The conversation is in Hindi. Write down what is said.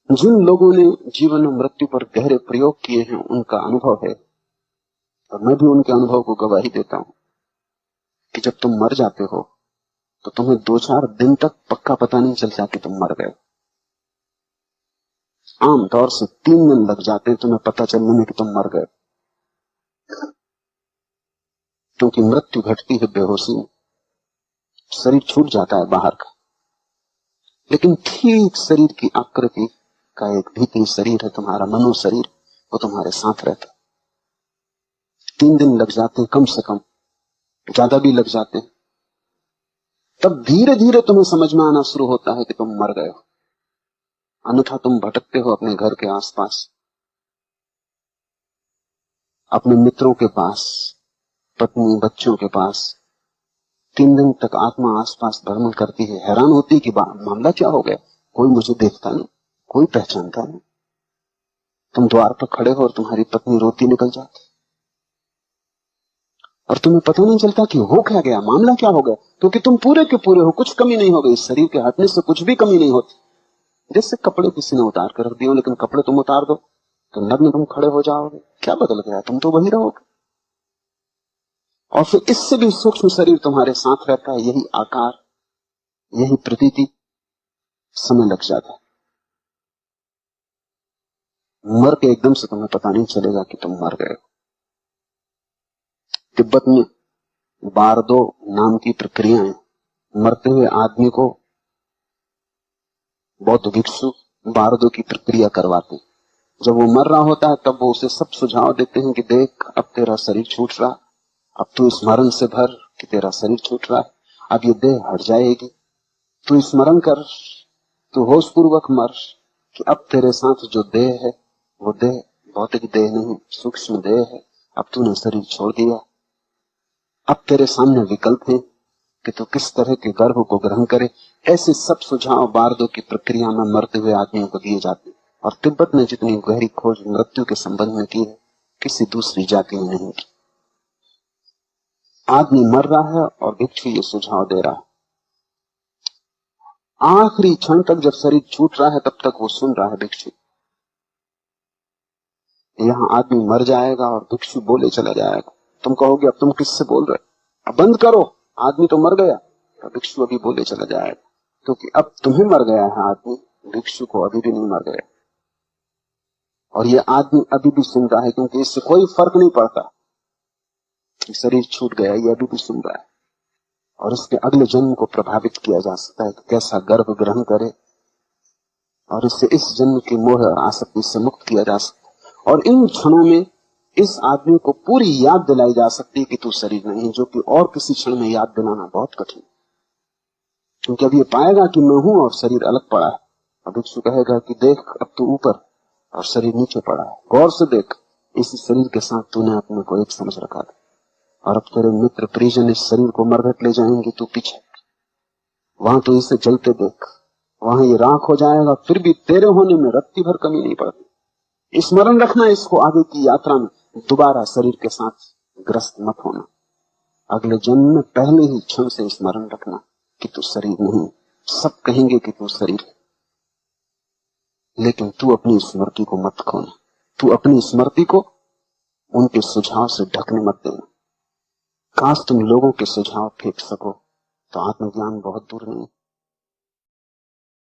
जिन लोगों ने जीवन और मृत्यु पर गहरे प्रयोग किए हैं उनका अनुभव है, और मैं भी उनके अनुभव को गवाही देता हूं कि जब तुम मर जाते हो तो तुम्हें 2-4 दिन तक पक्का पता नहीं चलता कि तुम मर गए। आमतौर से 3 दिन लग जाते हैं तुम्हें पता चलने में कि तुम मर गए, क्योंकि मृत्यु घटती है बेहोशी में, शरीर छूट जाता है बाहर का। लेकिन ठीक शरीर की आकृति का एक भीतरी शरीर है, तुम्हारा मनो शरीर, वो तुम्हारे साथ रहता है। 3 दिन लग जाते हैं कम से कम, ज्यादा भी लग जाते हैं। तब धीरे धीरे तुम्हें समझ में आना शुरू होता है कि तुम मर गए हो। अन्यथा तुम भटकते हो अपने घर के आसपास, अपने मित्रों के पास, पत्नी बच्चों के पास। 3 दिन तक आत्मा आसपास भ्रमण करती है, हैरान होती है कि मामला क्या हो गया, कोई मुझे देखता नहीं, कोई पहचानता नहीं। तुम द्वार पर खड़े हो और तुम्हारी पत्नी रोती निकल जाती, और तुम्हें पता नहीं चलता कि हो क्या गया, मामला क्या हो गया, क्योंकि तुम पूरे के पूरे हो, कुछ कमी नहीं हो गई। शरीर के हटने से कुछ भी कमी नहीं होती। जैसे कपड़े किसी ने उतार कर रख दिए, लेकिन कपड़े तुम उतार दो तो नग्न तुम खड़े हो जाओगे, क्या बदल गया, तुम तो वही रहोगे। और फिर इससे भी सूक्ष्म शरीर तुम्हारे साथ रहता है, यही आकार, यही प्रतीति। समय लग जाता है, मर के एकदम से तुम्हें पता नहीं चलेगा कि तुम मर गए। तिब्बत में बारदो नाम की प्रक्रिया है। मरते हुए आदमी को बौद्ध भिक्षु बारदो की प्रक्रिया करवाते हैं। जब वो मर रहा होता है तब वो उसे सब सुझाव देते हैं कि देख, अब तेरा शरीर छूट रहा, अब तू स्मरण से भर कि तेरा शरीर छूट रहा है, अब ये देह हट जाएगी, तू स्मरण कर, तू होश पूर्वक मर कि अब तेरे साथ जो देह है वो देह भौतिक देह नहीं, सूक्ष्म देह है, अब तूने शरीर छोड़ दिया। अब तेरे सामने विकल्प है कि तू किस तरह के गर्भ को ग्रहण करे। ऐसे सब सुझाव बारदो की प्रक्रिया में मरते हुए आदमियों को दिए जाते हैं। और तिब्बत ने जितनी गहरी खोज मृत्यु के संबंध में की है, किसी दूसरी जाति ने नहीं की। आदमी मर रहा है और भिक्षु ये सुझाव दे रहा है। आखिरी क्षण तक जब शरीर छूट रहा है तब तक वो सुन रहा है भिक्षु। यहां आदमी मर जाएगा और भिक्षु बोले चला जाएगा। तुम कहोगे अब तुम किससे बोल रहे, अब बंद करो, आदमी तो मर गया। तो भिक्षु अभी बोले चला जाएगा, क्योंकि अब तुम्हें मर गया है आदमी, भिक्षु को अभी भी नहीं मर गया। और ये आदमी अभी भी सुन रहा है, क्योंकि इससे कोई फर्क नहीं पड़ता कि शरीर छूट गया, ये अभी भी सुन रहा है। और इसके अगले जन्म को प्रभावित किया जा सकता है कि कैसा गर्भ ग्रहण करे, और इससे इस जन्म की मोह और आसक्ति से मुक्त किया जा सकता है। और इन क्षणों में इस आदमी को पूरी याद दिलाई जा सकती है कि तू शरीर नहीं, जो कि और किसी क्षण में याद दिलाना बहुत कठिन, क्योंकि अब ये पाएगा कि मैं हूं और शरीर अलग पड़ा है। अब भिक्षु कहेगा कि देख, अब तू ऊपर और शरीर नीचे पड़ा है, गौर से देख, इसी शरीर के साथ तूने अपने को एक समझ रखा था, और अब तेरे मित्र परिजन इस शरीर को मरघट ले जाएंगे, तू पीछे, वहां तो इसे जलते देख, वहां ये राख हो जाएगा, फिर भी तेरे होने में रत्ती भर कमी नहीं पड़ती। स्मरण रखना इसको, आगे की यात्रा में दोबारा शरीर के साथ ग्रस्त मत होना। अगले जन्म में पहले ही क्षण से स्मरण रखना कि तू शरीर नहीं। सब कहेंगे कि तू शरीर है, लेकिन तू अपनी स्मृति को मत खोना। तू अपनी स्मृति को उनके सुझाव से ढकने मत देना। काश तुम लोगों के सुझाव फेंक सको तो आत्मज्ञान बहुत दूर नहीं।